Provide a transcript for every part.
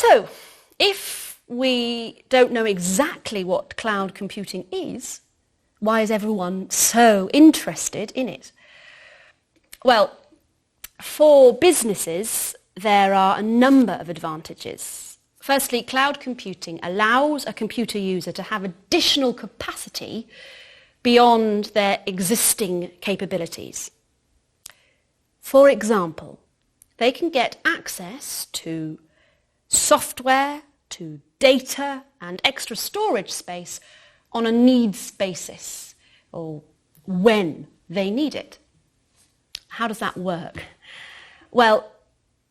So, if we don't know exactly what cloud computing is, why is everyone so interested in it? Well, for businesses, there are a number of advantages. Firstly, cloud computing allows a computer user to have additional capacity beyond their existing capabilities. For example, they can get access to software, to data and extra storage space on a needs basis, or when they need it. How does that work? Well,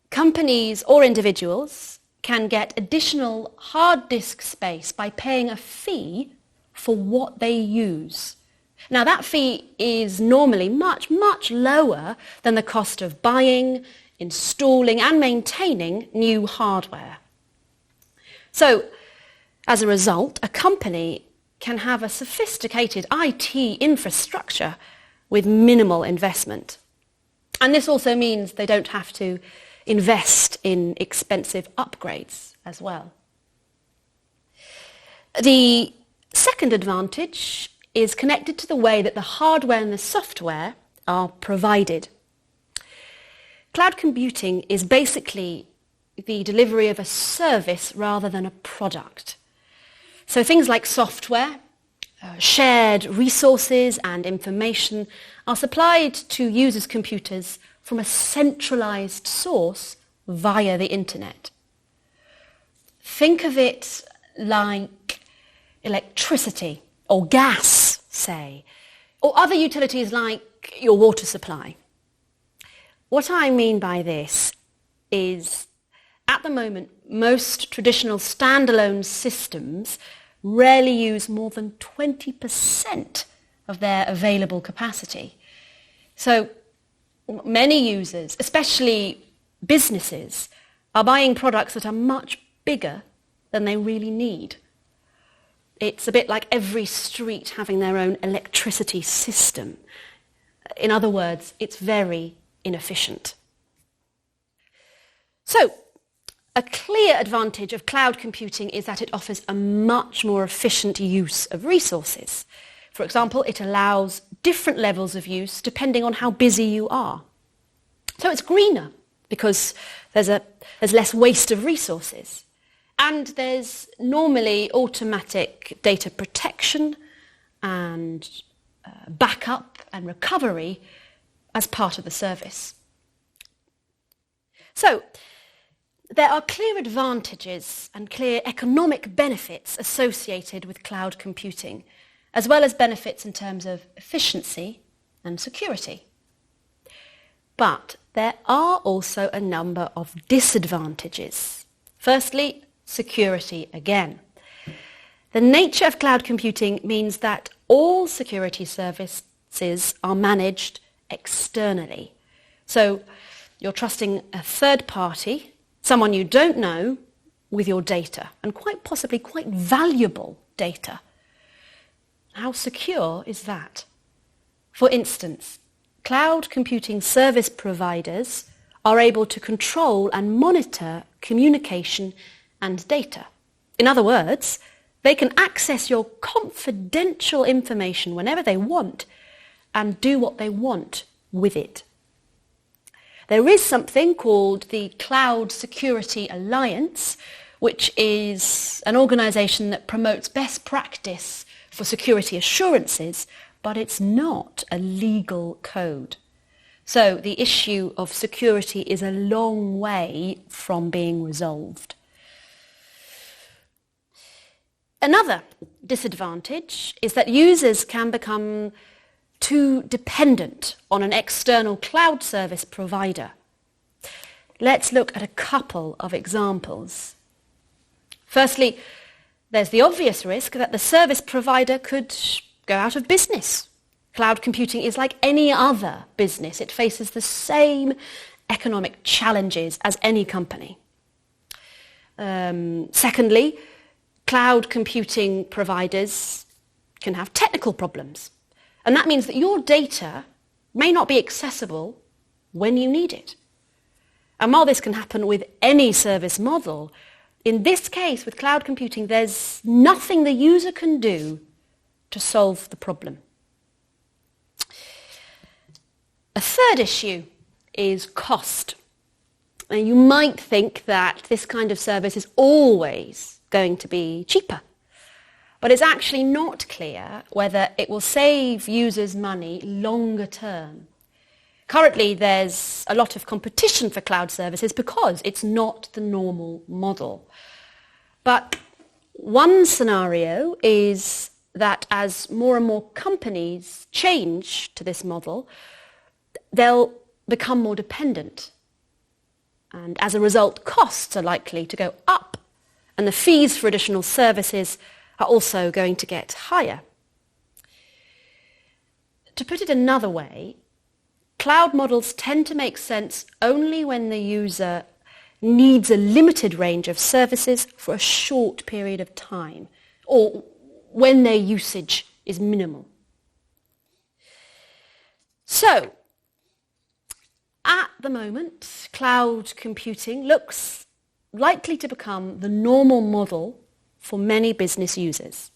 companies or individuals can get additional hard disk space by paying a fee for what they use. Now, that fee is normally much, much lower than the cost of buying, installing and maintaining new hardware. So, as a result, a company can have a sophisticated IT infrastructure with minimal investment. And this also means they don't have to invest in expensive upgrades as well. The second advantage is connected to the way that the hardware and the software are provided. Cloud computing is basically the delivery of a service rather than a product. So things like software, shared resources and information are supplied to users' computers from a centralized source via the internet. Think of it like electricity or gas, say, or other utilities like your water supply. What I mean by this is, at the moment, most traditional standalone systems rarely use more than 20% of their available capacity. So many users, especially businesses, are buying products that are much bigger than they really need. It's a bit like every street having their own electricity system. In other words, it's very inefficient. So, a clear advantage of cloud computing is that it offers a much more efficient use of resources. For example, it allows different levels of use depending on how busy you are. So it's greener because there's less waste of resources. And there's normally automatic data protection and backup and recovery as part of the service. So, there are clear advantages and clear economic benefits associated with cloud computing, as well as benefits in terms of efficiency and security. But there are also a number of disadvantages. Firstly, security again. The nature of cloud computing means that all security services are managed externally. So you're trusting a third party, someone you don't know, with your data, and quite possibly quite valuable data. How secure is that? For instance, cloud computing service providers are able to control and monitor communication and data. In other words, they can access your confidential information whenever they want and do what they want with it. There is something called the Cloud Security Alliance, which is an organisation that promotes best practice for security assurances, but it's not a legal code. So the issue of security is a long way from being resolved. Another disadvantage is that users can become too dependent on an external cloud service provider. Let's look at a couple of examples. Firstly, there's the obvious risk that the service provider could go out of business. Cloud computing is like any other business. It faces the same economic challenges as any company. Secondly, cloud computing providers can have technical problems. And that means that your data may not be accessible when you need it. And while this can happen with any service model, in this case, with cloud computing, there's nothing the user can do to solve the problem. A third issue is cost. And you might think that this kind of service is always going to be cheaper. But it's actually not clear whether it will save users money longer term. Currently, there's a lot of competition for cloud services because it's not the normal model. But one scenario is that as more and more companies change to this model, they'll become more dependent. And as a result, costs are likely to go up, and the fees for additional services are also going to get higher. To put it another way, cloud models tend to make sense only when the user needs a limited range of services for a short period of time, or when their usage is minimal. So, at the moment, cloud computing looks likely to become the normal model for many business users.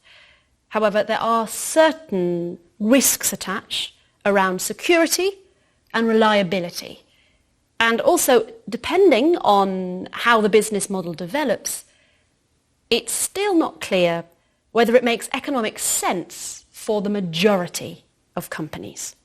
However, there are certain risks attached around security and reliability. And also, depending on how the business model develops, it's still not clear whether it makes economic sense for the majority of companies.